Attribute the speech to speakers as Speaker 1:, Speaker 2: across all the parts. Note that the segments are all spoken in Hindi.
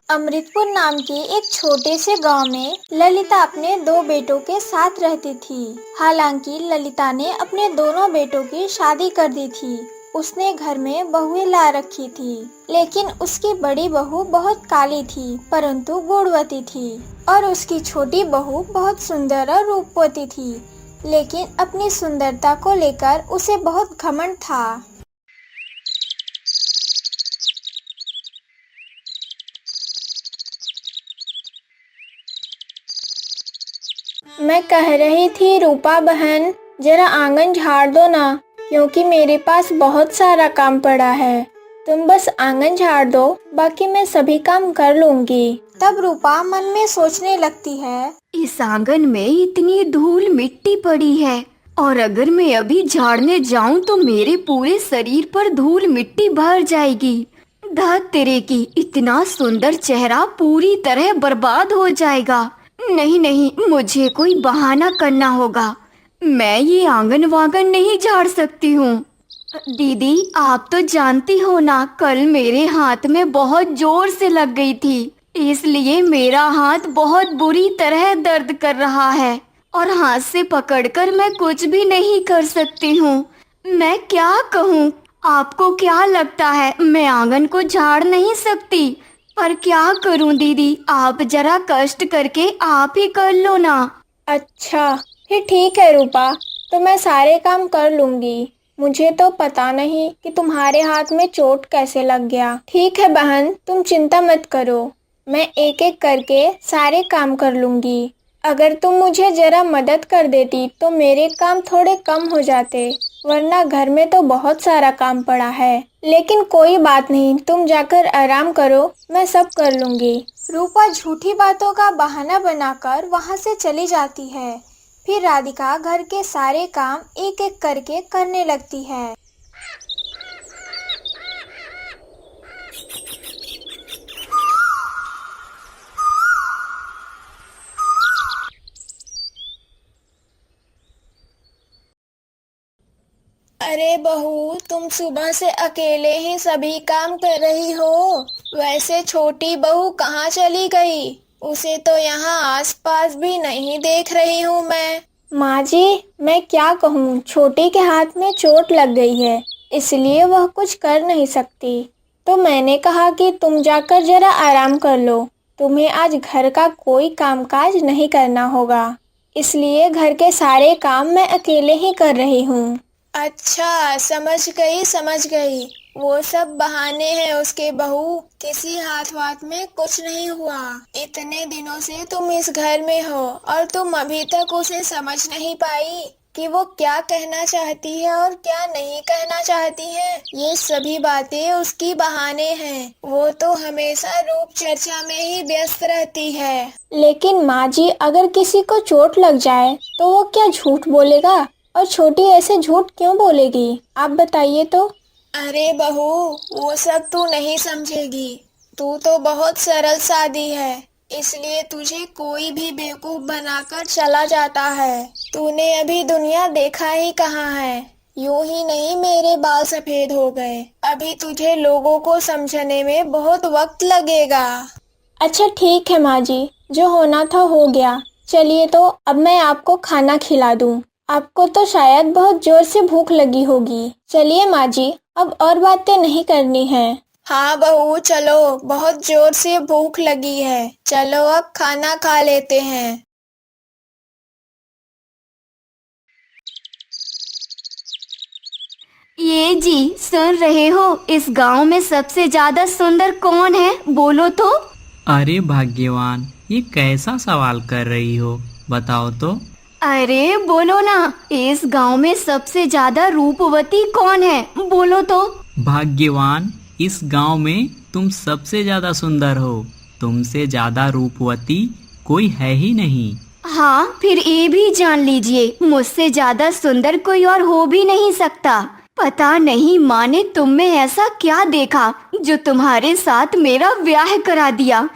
Speaker 1: अमृतपुर नाम के एक छोटे से गांव में ललिता अपने दो बेटों के साथ रहती थी। हालांकि ललिता ने अपने दोनों बेटों की शादी कर दी थी। उसने घर में बहुएं ला रखी थी, लेकिन उसकी बड़ी बहू बहुत काली थी परंतु गुणवती थी और उसकी छोटी बहू बहुत सुंदर और रूपवती थी, लेकिन अपनी सुंदरता को लेकर उसे बहुत घमंड था। मैं कह रही थी रूपा बहन, जरा आंगन झाड़ दो ना, क्योंकि मेरे पास बहुत सारा काम पड़ा है। तुम बस आंगन झाड़ दो, बाकी मैं सभी काम कर लूंगी। तब रूपा मन में सोचने लगती है,
Speaker 2: इस आंगन में इतनी धूल मिट्टी पड़ी है और अगर मैं अभी झाड़ने जाऊं तो मेरे पूरे शरीर पर धूल मिट्टी भर जाएगी। धत तेरे की, इतना सुंदर चेहरा पूरी तरह बर्बाद हो जाएगा। नहीं नहीं, मुझे कोई बहाना करना होगा। मैं ये आंगन वांगन नहीं झाड़ सकती हूँ। दीदी, आप तो जानती हो ना, कल मेरे हाथ में बहुत जोर से लग गई थी, इसलिए मेरा हाथ बहुत बुरी तरह दर्द कर रहा है और हाथ से पकड़कर मैं कुछ भी नहीं कर सकती हूँ। मैं क्या कहूँ? आपको क्या लगता है मैं आंगन को झाड़ नहीं सकती? पर क्या करूँ दीदी, आप जरा कष्ट करके आप ही कर लो ना।
Speaker 1: अच्छा फिर ठीक है रूपा, तो मैं सारे काम कर लूंगी। मुझे तो पता नहीं कि तुम्हारे हाथ में चोट कैसे लग गया। ठीक है बहन, तुम चिंता मत करो, मैं एक एक करके सारे काम कर लूंगी। अगर तुम मुझे जरा मदद कर देती तो मेरे काम थोड़े कम हो जाते, वरना घर में तो बहुत सारा काम पड़ा है। लेकिन कोई बात नहीं, तुम जाकर आराम करो, मैं सब कर लूंगी। रूपा झूठी बातों का बहाना बनाकर वहां से चली जाती है। फिर राधिका घर के सारे काम एक एक करके करने लगती है। अरे बहू, तुम सुबह से अकेले ही सभी काम कर रही हो। वैसे छोटी बहू कहाँ चली गई? उसे तो यहाँ आसपास भी नहीं देख रही हूँ मैं। माँ जी, मैं क्या कहूँ, छोटी के हाथ में चोट लग गई है, इसलिए वह कुछ कर नहीं सकती। तो मैंने कहा कि तुम जाकर जरा आराम कर लो। तुम्हें आज घर का कोई कामकाज नहीं करना होगा, इसलिए घर के सारे काम मैं अकेले ही कर रही हूँ। अच्छा, समझ गई। वो सब बहाने हैं उसके बहू। किसी हाथ वाथ में कुछ नहीं हुआ। इतने दिनों से तुम इस घर में हो और तुम अभी तक उसे समझ नहीं पाई कि वो क्या कहना चाहती है और क्या नहीं कहना चाहती है। ये सभी बातें उसकी बहाने हैं। वो तो हमेशा रूप चर्चा में ही व्यस्त रहती है। लेकिन माँ जी, अगर किसी को चोट लग जाए तो वो क्या झूठ बोलेगा? और छोटी ऐसे झूठ क्यों बोलेगी, आप बताइए तो। अरे बहू, वो सब तू नहीं समझेगी। तू तो बहुत सरल सादी है, इसलिए तुझे कोई भी बेवकूफ बनाकर चला जाता है। तूने अभी दुनिया देखा ही कहाँ है। यूं ही नहीं मेरे बाल सफेद हो गए। अभी तुझे लोगों को समझने में बहुत वक्त लगेगा। अच्छा ठीक है माँ जी, जो होना था हो गया। चलिए तो अब मैं आपको खाना खिला दूँ। आपको तो शायद बहुत जोर से भूख लगी होगी। चलिए माँ जी, अब और बातें नहीं करनी है। हाँ बहू, चलो, बहुत जोर से भूख लगी है। चलो अब खाना खा लेते हैं।
Speaker 2: ये जी, सुन रहे हो, इस गांव में सबसे ज्यादा सुंदर कौन है, बोलो तो।
Speaker 3: अरे भाग्यवान, ये कैसा सवाल कर रही हो, बताओ तो।
Speaker 2: अरे बोलो ना, इस गांव में सबसे ज्यादा रूपवती कौन है, बोलो तो।
Speaker 3: भाग्यवान, इस गांव में तुम सबसे ज्यादा सुंदर हो। तुमसे ज्यादा रूपवती कोई है ही नहीं।
Speaker 2: हाँ, फिर ये भी जान लीजिए, मुझसे ज्यादा सुंदर कोई और हो भी नहीं सकता। पता नहीं माँ ने तुम में ऐसा क्या देखा जो तुम्हारे साथ मेरा ब्याह करा दिया।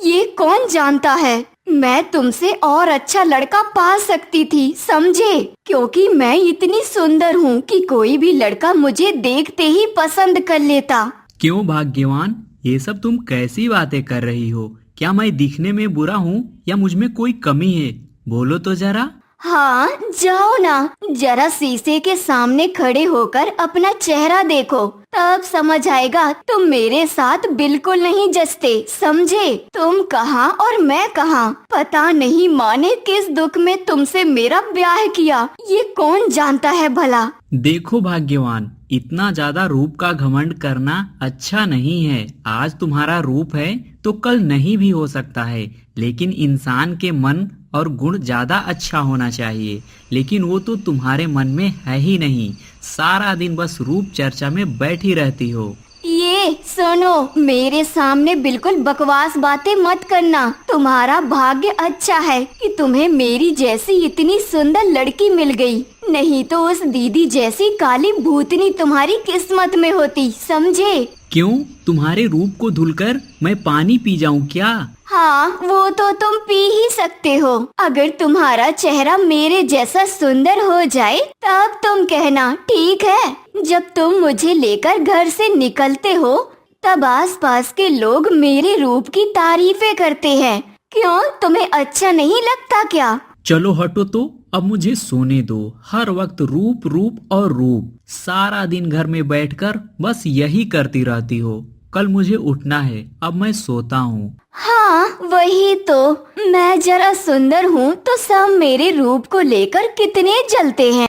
Speaker 2: ये कौन जानता है, मैं तुमसे और अच्छा लड़का पा सकती थी, समझे? क्योंकि मैं इतनी सुंदर हूँ कि कोई भी लड़का मुझे देखते ही पसंद कर लेता।
Speaker 3: क्यों भाग्यवान, ये सब तुम कैसी बातें कर रही हो? क्या मैं दिखने में बुरा हूँ या मुझ में कोई कमी है? बोलो तो जरा।
Speaker 2: हाँ, जाओ ना, जरा शीशे के सामने खड़े होकर अपना चेहरा देखो, तब समझ आएगा तुम मेरे साथ बिल्कुल नहीं जचते, समझे? तुम कहाँ और मैं कहाँ, पता नहीं माँ ने किस दुख में तुमसे मेरा ब्याह किया, ये कौन जानता है भला।
Speaker 3: देखो भाग्यवान, इतना ज्यादा रूप का घमंड करना अच्छा नहीं है। आज तुम्हारा रूप है तो कल नहीं भी हो सकता है, लेकिन इंसान के मन और गुण ज्यादा अच्छा होना चाहिए। लेकिन वो तो तुम्हारे मन में है ही नहीं। सारा दिन बस रूप चर्चा में बैठी रहती हो।
Speaker 2: ये सुनो, मेरे सामने बिल्कुल बकवास बातें मत करना। तुम्हारा भाग्य अच्छा है कि तुम्हें मेरी जैसी इतनी सुंदर लड़की मिल गई, नहीं तो उस दीदी जैसी काली भूतनी तुम्हारी किस्मत में होती, समझे?
Speaker 3: क्यों, तुम्हारे रूप को धुलकर मैं पानी पी जाऊं क्या?
Speaker 2: हाँ, वो तो तुम पी ही सकते हो। अगर तुम्हारा चेहरा मेरे जैसा सुंदर हो जाए तब तुम कहना, ठीक है? जब तुम मुझे लेकर घर से निकलते हो तब आसपास के लोग मेरे रूप की तारीफें करते हैं। क्यों, तुम्हें अच्छा नहीं लगता क्या?
Speaker 3: चलो हटो तो, अब मुझे सोने दो। हर वक्त रूप रूप और रूप, सारा दिन घर में बैठकर बस यही करती रहती हो। कल मुझे उठना है, अब मैं सोता हूँ।
Speaker 2: हाँ, वही तो, मैं जरा सुंदर हूँ तो सब मेरे रूप को लेकर कितने जलते हैं।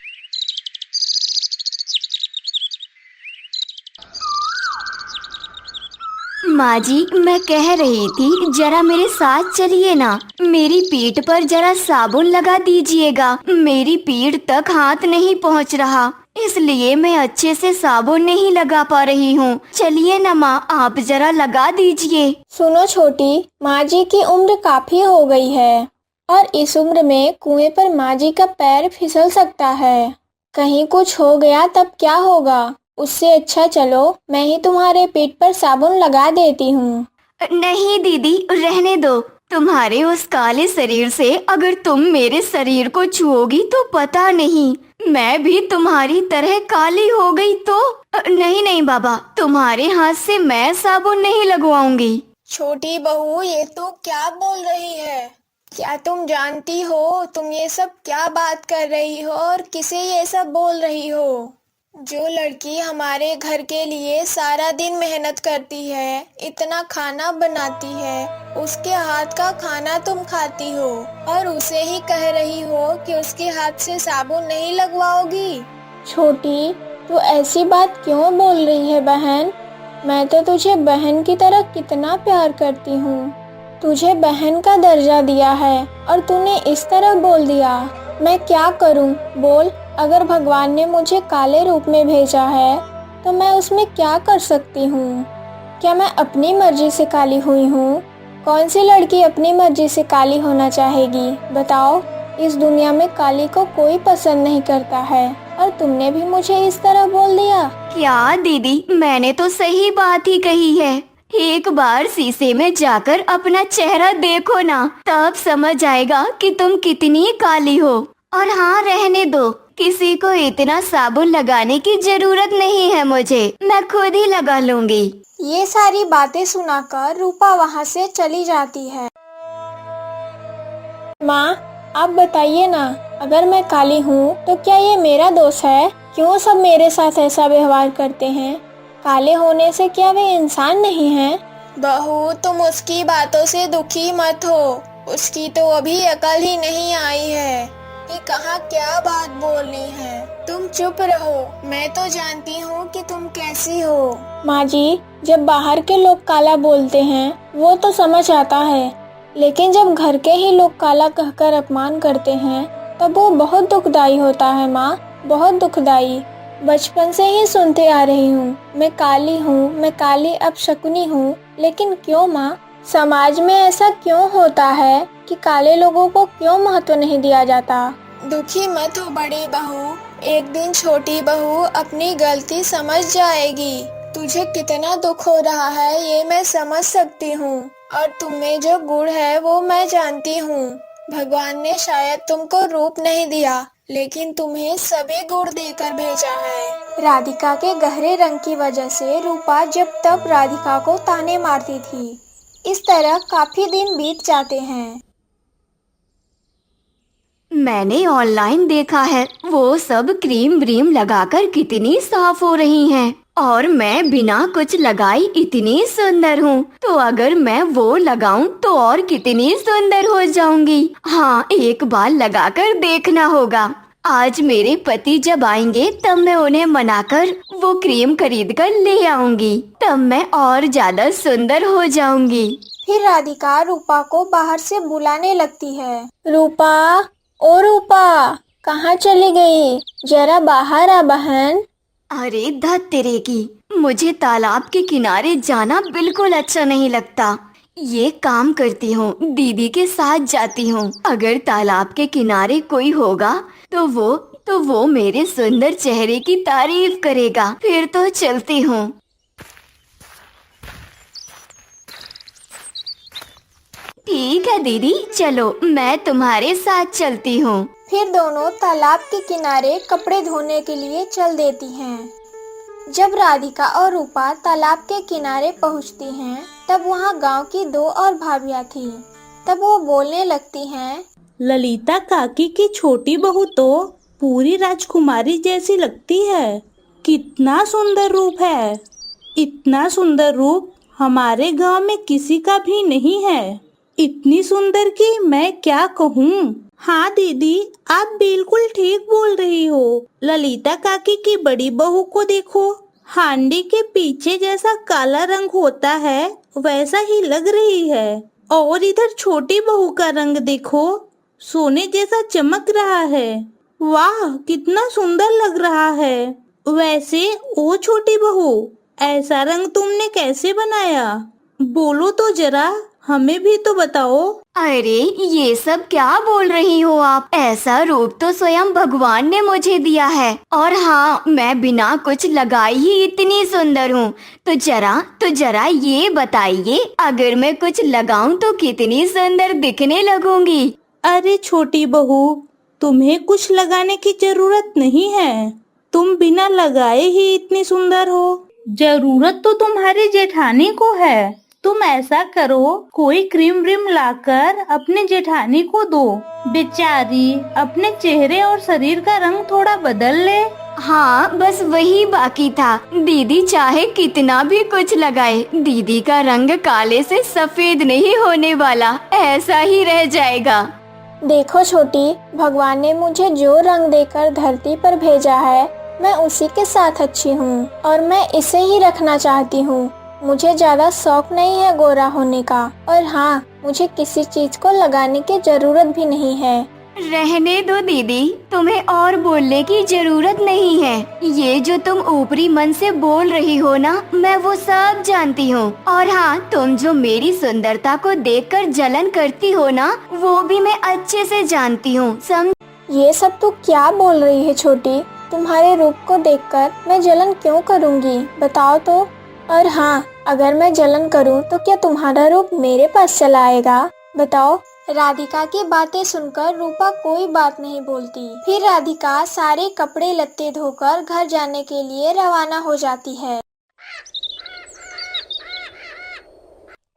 Speaker 2: माँ जी, मैं कह रही थी जरा मेरे साथ चलिए ना, मेरी पीठ पर जरा साबुन लगा दीजिएगा। मेरी पीठ तक हाथ नहीं पहुँच रहा, इसलिए मैं अच्छे से साबुन नहीं लगा पा रही हूँ। चलिए ना माँ, आप जरा लगा दीजिए।
Speaker 1: सुनो छोटी, माँ जी की उम्र काफी हो गई है और इस उम्र में कुएं पर माँ जी का पैर फिसल सकता है। कहीं कुछ हो गया तब क्या होगा? उससे अच्छा चलो मैं ही तुम्हारे पीठ पर साबुन लगा देती हूँ।
Speaker 2: नहीं दीदी, रहने दो। तुम्हारे उस काले शरीर से अगर तुम मेरे शरीर को छुओगी तो पता नहीं मैं भी तुम्हारी तरह काली हो गई तो। नहीं नहीं बाबा, तुम्हारे हाथ से मैं साबुन नहीं लगवाऊंगी।
Speaker 1: छोटी बहू, ये तो क्या बोल रही है? क्या तुम जानती हो तुम ये सब क्या बात कर रही हो और किसे ये सब बोल रही हो? जो लड़की हमारे घर के लिए सारा दिन मेहनत करती है, इतना खाना बनाती है, उसके हाथ का खाना तुम खाती हो और उसे ही कह रही हो कि उसके हाथ से साबुन नहीं लगवाओगी। छोटी, तू ऐसी बात क्यों बोल रही है बहन? मैं तो तुझे बहन की तरह कितना प्यार करती हूँ। तुझे बहन का दर्जा दिया है और तूने इस तरह बोल दिया। मैं क्या करूँ बोल? अगर भगवान ने मुझे काले रूप में भेजा है तो मैं उसमें क्या कर सकती हूँ? क्या मैं अपनी मर्जी से काली हुई हूँ? कौन सी लड़की अपनी मर्जी से काली होना चाहेगी? बताओ, इस दुनिया में काली को कोई पसंद नहीं करता है और तुमने भी मुझे इस तरह बोल दिया।
Speaker 2: क्या दीदी, मैंने तो सही बात ही कही है। एक बार शीशे में जाकर अपना चेहरा देखो ना, तब समझ आएगा कि तुम कितनी काली हो। और हाँ, रहने दो, किसी को इतना साबुन लगाने की जरूरत नहीं है मुझे, मैं खुद ही लगा लूंगी।
Speaker 1: ये सारी बातें सुनाकर रूपा वहाँ से चली जाती है। माँ, आप बताइए ना, अगर मैं काली हूँ तो क्या ये मेरा दोष है? क्यों सब मेरे साथ ऐसा व्यवहार करते हैं? काले होने से क्या वे इंसान नहीं हैं? बहू, तुम उसकी बातों से दुखी मत हो। उसकी तो अभी अकल ही नहीं आई है कि कहाँ क्या बात बोलनी है। तुम चुप रहो, मैं तो जानती हूँ कि तुम कैसी हो। माँ जी, जब बाहर के लोग काला बोलते हैं वो तो समझ आता है, लेकिन जब घर के ही लोग काला कहकर अपमान करते हैं तब वो बहुत दुखदाई होता है माँ, बहुत दुखदाई। बचपन से ही सुनते आ रही हूँ, मैं काली हूँ, मैं काली अपशकुनी हूँ। लेकिन क्यों माँ? समाज में ऐसा क्यों होता है कि काले लोगों को क्यों महत्व नहीं दिया जाता? दुखी मत हो बड़ी बहू, एक दिन छोटी बहू अपनी गलती समझ जाएगी। तुझे कितना दुख हो रहा है ये मैं समझ सकती हूँ और तुम्हें जो गुण है वो मैं जानती हूँ। भगवान ने शायद तुमको रूप नहीं दिया, लेकिन तुम्हें सभी गुण देकर भेजा है। राधिका के गहरे रंग की वजह से रूपा जब तब राधिका को ताने मारती थी। इस तरह काफी दिन बीत जाते हैं।
Speaker 2: मैंने ऑनलाइन देखा है वो सब क्रीम व्रीम लगाकर कितनी साफ हो रही हैं और मैं बिना कुछ लगाई इतनी सुंदर हूँ, तो अगर मैं वो लगाऊं तो और कितनी सुंदर हो जाऊंगी। हाँ, एक बार लगाकर देखना होगा। आज मेरे पति जब आएंगे तब मैं उन्हें मनाकर वो क्रीम खरीद कर ले आऊंगी, तब मैं और ज्यादा सुंदर हो जाऊंगी।
Speaker 1: फिर राधिका रूपा को बाहर से बुलाने लगती है। रूपा, ओ रूपा, कहाँ चली गई? जरा बाहर आ बहन।
Speaker 2: अरे धत तेरे की, मुझे तालाब के किनारे जाना बिल्कुल अच्छा नहीं लगता। ये काम करती हूँ, दीदी के साथ जाती हूँ। अगर तालाब के किनारे कोई होगा तो वो मेरे सुंदर चेहरे की तारीफ करेगा। फिर तो चलती हूँ। ठीक है दीदी, चलो मैं तुम्हारे साथ चलती हूँ।
Speaker 1: फिर दोनों तालाब के किनारे कपड़े धोने के लिए चल देती हैं। जब राधिका और रूपा तालाब के किनारे पहुंचती हैं, तब वहां गांव की 2 और भाभियां थीं। तब वो बोलने लगती हैं।
Speaker 4: ललिता काकी की छोटी बहू तो पूरी राजकुमारी जैसी लगती है। कितना सुंदर रूप है। इतना सुंदर रूप हमारे गांव में किसी का भी नहीं है। इतनी सुंदर कि मैं क्या कहूँ। हाँ दीदी, आप बिल्कुल ठीक बोल रही हो। ललिता काकी की बड़ी बहू को देखो, हांडी के पीछे जैसा काला रंग होता है वैसा ही लग रही है। और इधर छोटी बहू का रंग देखो, सोने जैसा चमक रहा है। वाह, कितना सुंदर लग रहा है। वैसे ओ छोटी बहू, ऐसा रंग तुमने कैसे बनाया? बोलो तो जरा, हमें भी तो बताओ।
Speaker 2: अरे ये सब क्या बोल रही हो आप? ऐसा रूप तो स्वयं भगवान ने मुझे दिया है। और हाँ, मैं बिना कुछ लगाई ही इतनी सुंदर हूँ। तो जरा ये बताइए, अगर मैं कुछ लगाऊं तो कितनी सुंदर दिखने लगूंगी?
Speaker 4: अरे छोटी बहू, तुम्हें कुछ लगाने की जरूरत नहीं है। तुम बिना लगाए ही इतनी सुंदर हो। जरूरत तो तुम्हारी जेठानी को है। तुम ऐसा करो, कोई क्रीम व्रीम लाकर अपने जेठानी को दो। बेचारी अपने चेहरे और शरीर का रंग थोड़ा बदल ले।
Speaker 2: हाँ, बस वही बाकी था। दीदी चाहे कितना भी कुछ लगाए, दीदी का रंग काले से सफेद नहीं होने वाला, ऐसा ही रह जाएगा।
Speaker 1: देखो छोटी, भगवान ने मुझे जो रंग देकर धरती पर भेजा है, मैं उसी के साथ अच्छी हूँ और मैं इसे ही रखना चाहती हूँ। मुझे ज्यादा शौक नहीं है गोरा होने का, और हाँ, मुझे किसी चीज को लगाने की जरूरत भी नहीं है।
Speaker 2: रहने दो दीदी, तुम्हें और बोलने की जरूरत नहीं है। ये जो तुम ऊपरी मन से बोल रही हो ना, मैं वो सब जानती हूँ। और हाँ, तुम जो मेरी सुंदरता को देखकर जलन करती हो ना, वो भी मैं अच्छे से जानती हूँ।
Speaker 1: ये सब तू क्या बोल रही है छोटी? तुम्हारे रूप को देखकर मैं जलन क्यों करूँगी, बताओ तो। और हाँ, अगर मैं जलन करूँ तो क्या तुम्हारा रूप मेरे पास चला आएगा, बताओ। राधिका की बातें सुनकर रूपा कोई बात नहीं बोलती। फिर राधिका सारे कपड़े लत्ते धोकर घर जाने के लिए रवाना हो जाती है।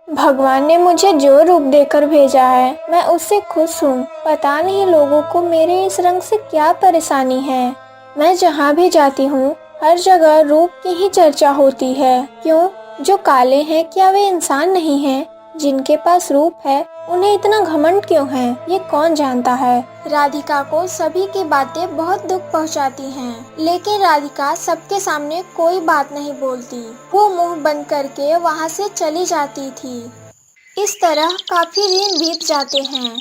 Speaker 1: भगवान ने मुझे जो रूप देकर भेजा है, मैं उससे खुश हूँ। पता नहीं लोगों को मेरे इस रंग से क्या परेशानी है। मैं जहाँ भी जाती हूँ, हर जगह रूप की ही चर्चा होती है। क्यों? जो काले हैं, क्या वे इंसान नहीं हैं? जिनके पास रूप है, उन्हें इतना घमंड क्यों है, ये कौन जानता है। राधिका को सभी की बातें बहुत दुख पहुंचाती हैं, लेकिन राधिका सबके सामने कोई बात नहीं बोलती। वो मुंह बंद करके वहां से चली जाती थी। इस तरह काफी दिन बीत जाते हैं।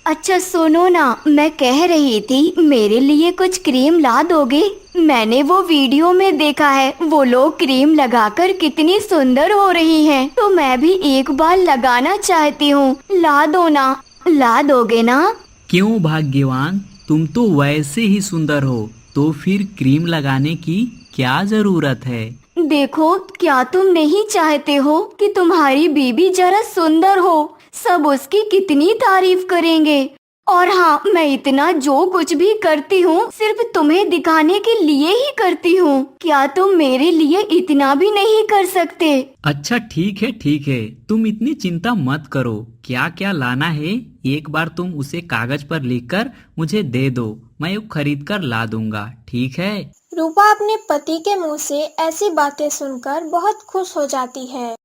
Speaker 2: अच्छा सुनो ना, मैं कह रही थी मेरे लिए कुछ क्रीम ला दोगे? मैंने वो वीडियो में देखा है, वो लोग क्रीम लगाकर कितनी सुंदर हो रही हैं, तो मैं भी एक बार लगाना चाहती हूँ। ला दो ना, ला दोगे ना?
Speaker 3: क्यों भाग्यवान, तुम तो वैसे ही सुंदर हो, तो फिर क्रीम लगाने की क्या जरूरत है?
Speaker 2: देखो, क्या तुम नहीं चाहते हो कि तुम्हारी बीबी जरा सुंदर हो? सब उसकी कितनी तारीफ करेंगे। और हाँ, मैं इतना जो कुछ भी करती हूँ सिर्फ तुम्हें दिखाने के लिए ही करती हूँ। क्या तुम मेरे लिए इतना भी नहीं कर सकते?
Speaker 3: अच्छा ठीक है, तुम इतनी चिंता मत करो। क्या क्या लाना है एक बार तुम उसे कागज पर लिखकर मुझे दे दो, मैं वो खरीद कर ला दूंगा, ठीक है?
Speaker 1: रूपा अपने पति के मुंह से ऐसी बातें सुनकर बहुत खुश हो जाती है।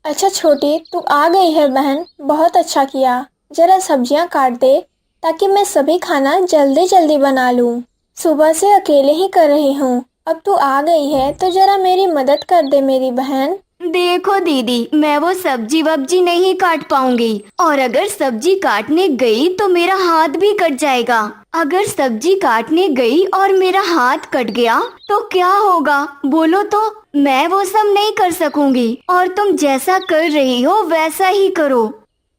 Speaker 1: अच्छा छोटी, तू आ गई है बहन, बहुत अच्छा किया। जरा सब्जियां काट दे ताकि मैं सभी खाना जल्दी जल्दी बना लूं। सुबह से अकेले ही कर रही हूँ, अब तू आ गई है तो जरा मेरी मदद कर दे मेरी बहन।
Speaker 2: देखो दीदी, मैं वो सब्जी वब्जी नहीं काट पाऊंगी, और अगर सब्जी काटने गई तो मेरा हाथ भी कट जाएगा। अगर सब्जी काटने गई और मेरा हाथ कट गया तो क्या होगा बोलो तो? मैं वो सब नहीं कर सकूंगी, और तुम जैसा कर रही हो वैसा ही करो।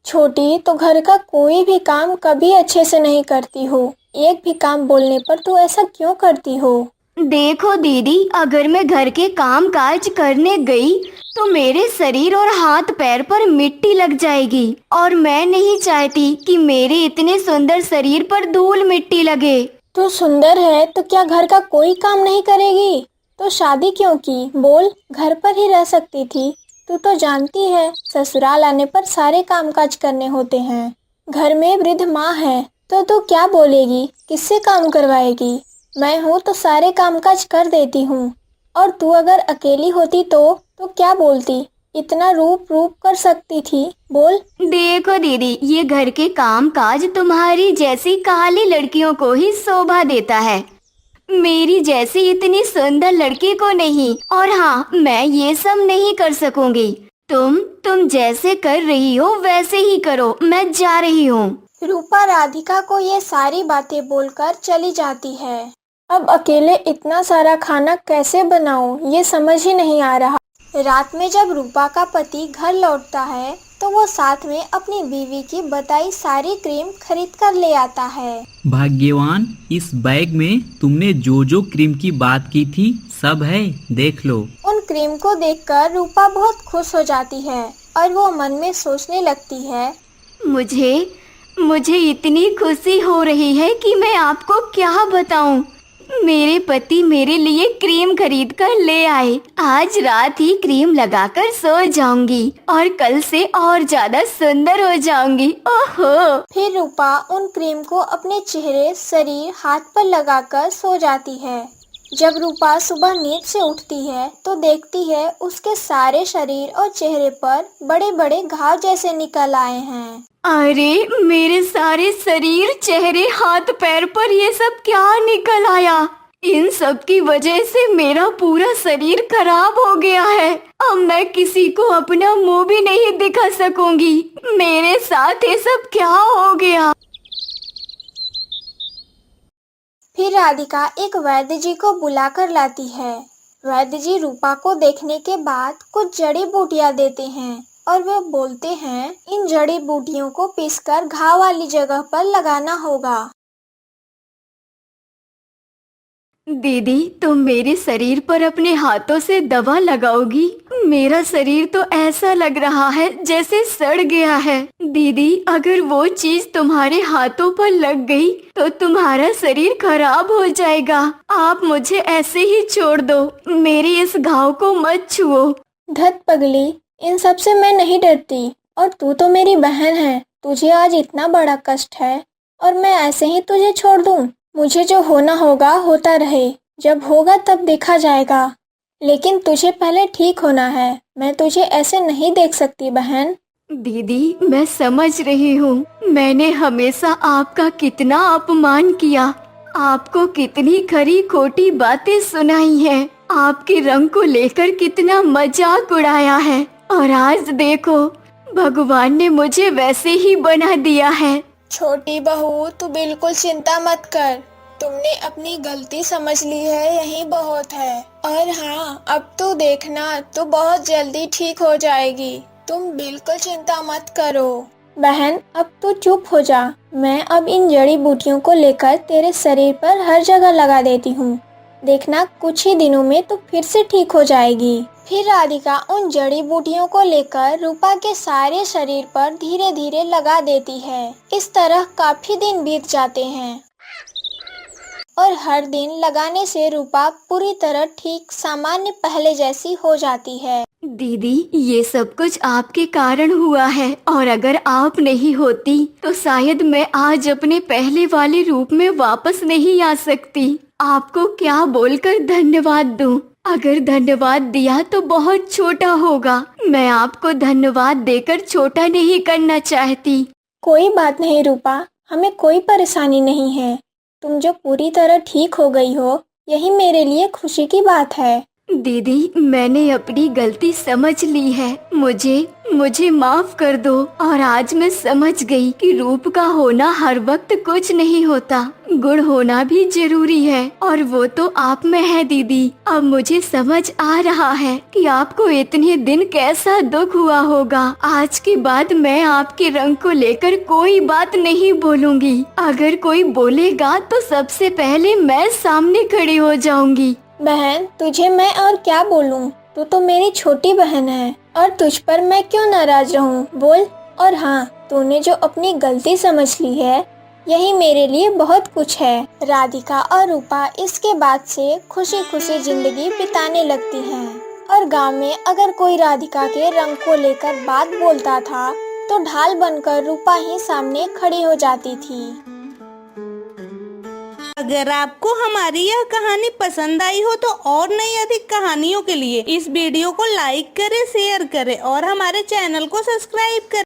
Speaker 1: छोटी, तो घर का कोई भी काम कभी अच्छे से नहीं करती हो। एक भी काम बोलने पर तू ऐसा क्यों करती हो?
Speaker 2: देखो दीदी, अगर मैं घर के काम काज करने गई तो मेरे शरीर और हाथ पैर पर मिट्टी लग जाएगी, और मैं नहीं चाहती कि मेरे इतने सुंदर शरीर पर धूल मिट्टी लगे।
Speaker 1: तू सुंदर है तो क्या घर का कोई काम नहीं करेगी? तो शादी क्यों की? बोल, घर पर ही रह सकती थी। तू तो जानती है ससुराल आने पर सारे काम काज करने होते हैं। घर में वृद्ध माँ है तो तू क्या बोलेगी, किससे काम करवाएगी? मैं हूँ तो सारे कामकाज कर देती हूँ, और तू अगर अकेली होती तो क्या बोलती? इतना रूप रूप कर सकती थी, बोल।
Speaker 2: देखो दीदी, ये घर के काम काज तुम्हारी जैसी काली लड़कियों को ही शोभा देता है, मेरी जैसी इतनी सुंदर लड़की को नहीं। और हाँ, मैं ये सब नहीं कर सकूंगी। तुम जैसे कर रही हो वैसे ही करो, मैं जा रही हूँ।
Speaker 1: रूपा राधिका को ये सारी बातें बोलकर चली जाती है। अब अकेले इतना सारा खाना कैसे बनाऊं, ये समझ ही नहीं आ रहा। रात में जब रूपा का पति घर लौटता है तो वो साथ में अपनी बीवी की बताई सारी क्रीम खरीद कर ले आता है।
Speaker 3: भाग्यवान, इस बैग में तुमने जो जो क्रीम की बात की थी सब है, देख लो।
Speaker 1: उन क्रीम को देखकर रूपा बहुत खुश हो जाती है और वो मन में सोचने लगती है,
Speaker 2: मुझे इतनी खुशी हो रही है कि मैं आपको क्या बताऊं। मेरे पति मेरे लिए क्रीम खरीद कर ले आए। आज रात ही क्रीम लगाकर सो जाऊंगी और कल से और ज्यादा सुंदर हो जाऊंगी। ओहो।
Speaker 1: फिर रूपा उन क्रीम को अपने चेहरे, शरीर, हाथ पर लगाकर सो जाती है। जब रूपा सुबह नींद से उठती है तो देखती है उसके सारे शरीर और चेहरे पर बड़े बड़े घाव जैसे निकल आए हैं।
Speaker 2: अरे, मेरे सारे शरीर, चेहरे, हाथ पैर पर ये सब क्या निकल आया? इन सब की वजह से मेरा पूरा शरीर खराब हो गया है। अब मैं किसी को अपना मुंह भी नहीं दिखा सकूंगी। मेरे साथ ये सब क्या हो गया?
Speaker 1: फिर राधिका एक वैद्य जी को बुला कर लाती है। वैद्य जी रूपा को देखने के बाद कुछ जड़ी बूटियां देते हैं और वे बोलते हैं, इन जड़ी बूटियों को पीसकर घाव वाली जगह पर लगाना होगा।
Speaker 2: दीदी, तुम मेरे शरीर पर अपने हाथों से दवा लगाओगी? मेरा शरीर तो ऐसा लग रहा है जैसे सड़ गया है। दीदी, अगर वो चीज तुम्हारे हाथों पर लग गई तो तुम्हारा शरीर खराब हो जाएगा। आप मुझे ऐसे ही छोड़ दो, मेरे इस घाव को मत छुओ।
Speaker 1: धत पगली, इन सब से मैं नहीं डरती, और तू तो मेरी बहन है। तुझे आज इतना बड़ा कष्ट है और मैं ऐसे ही तुझे छोड़ दूं? मुझे जो होना होगा होता रहे, जब होगा तब देखा जाएगा। लेकिन तुझे पहले ठीक होना है, मैं तुझे ऐसे नहीं देख सकती बहन।
Speaker 2: दीदी, मैं समझ रही हूँ, मैंने हमेशा आपका कितना अपमान किया, आपको कितनी खरी खोटी बातें सुनाई हैं, आपके रंग को लेकर कितना मजाक उड़ाया है, और आज देखो भगवान ने मुझे वैसे ही बना दिया है।
Speaker 1: छोटी बहू, तू बिल्कुल चिंता मत कर। तुमने अपनी गलती समझ ली है, यही बहुत है। और हाँ, अब तो देखना, तू बहुत जल्दी ठीक हो जाएगी। तुम बिल्कुल चिंता मत करो। बहन, अब तू चुप हो जा। मैं अब इन जड़ी बूटियों को लेकर तेरे शरीर पर हर जगह लगा देती हूँ। देखना कुछ ही दिनों में तो फिर से ठीक हो जाएगी। फिर राधिका उन जड़ी बूटियों को लेकर रूपा के सारे शरीर पर धीरे धीरे लगा देती है। इस तरह काफी दिन बीत जाते हैं और हर दिन लगाने से रूपा पूरी तरह ठीक सामान्य पहले जैसी हो जाती है।
Speaker 2: दीदी, ये सब कुछ आपके कारण हुआ है और अगर आप नहीं होती तो शायद मैं आज अपने पहले वाले रूप में वापस नहीं आ सकती। आपको क्या बोलकर धन्यवाद दूं? अगर धन्यवाद दिया तो बहुत छोटा होगा। मैं आपको धन्यवाद देकर छोटा नहीं करना चाहती।
Speaker 1: कोई बात नहीं रूपा, हमें कोई परेशानी नहीं है। तुम जो पूरी तरह ठीक हो गई हो, यही मेरे लिए खुशी की बात है।
Speaker 2: दीदी, मैंने अपनी गलती समझ ली है। मुझे माफ कर दो। और आज मैं समझ गई कि रूप का होना हर वक्त कुछ नहीं होता, गुण होना भी जरूरी है और वो तो आप में है दीदी। अब मुझे समझ आ रहा है कि आपको इतने दिन कैसा दुख हुआ होगा। आज के बाद मैं आपके रंग को लेकर कोई बात नहीं बोलूंगी। अगर कोई बोलेगा तो सबसे पहले मैं सामने खड़ी हो जाऊंगी।
Speaker 1: बहन, तुझे मैं और क्या बोलूं? तू तो मेरी छोटी बहन है और तुझ पर मैं क्यों नाराज रहूं? बोल। और हाँ, तूने जो अपनी गलती समझ ली है, यही मेरे लिए बहुत कुछ है। राधिका और रूपा इसके बाद से खुशी खुशी जिंदगी बिताने लगती हैं और गांव में अगर कोई राधिका के रंग को लेकर बात बोलता था तो ढाल बनकर रूपा ही सामने खड़ी हो जाती थी।
Speaker 4: अगर आपको हमारी यह कहानी पसंद आई हो तो और नई अधिक कहानियों के लिए इस वीडियो को लाइक करें, शेयर करें और हमारे चैनल को सब्सक्राइब करें।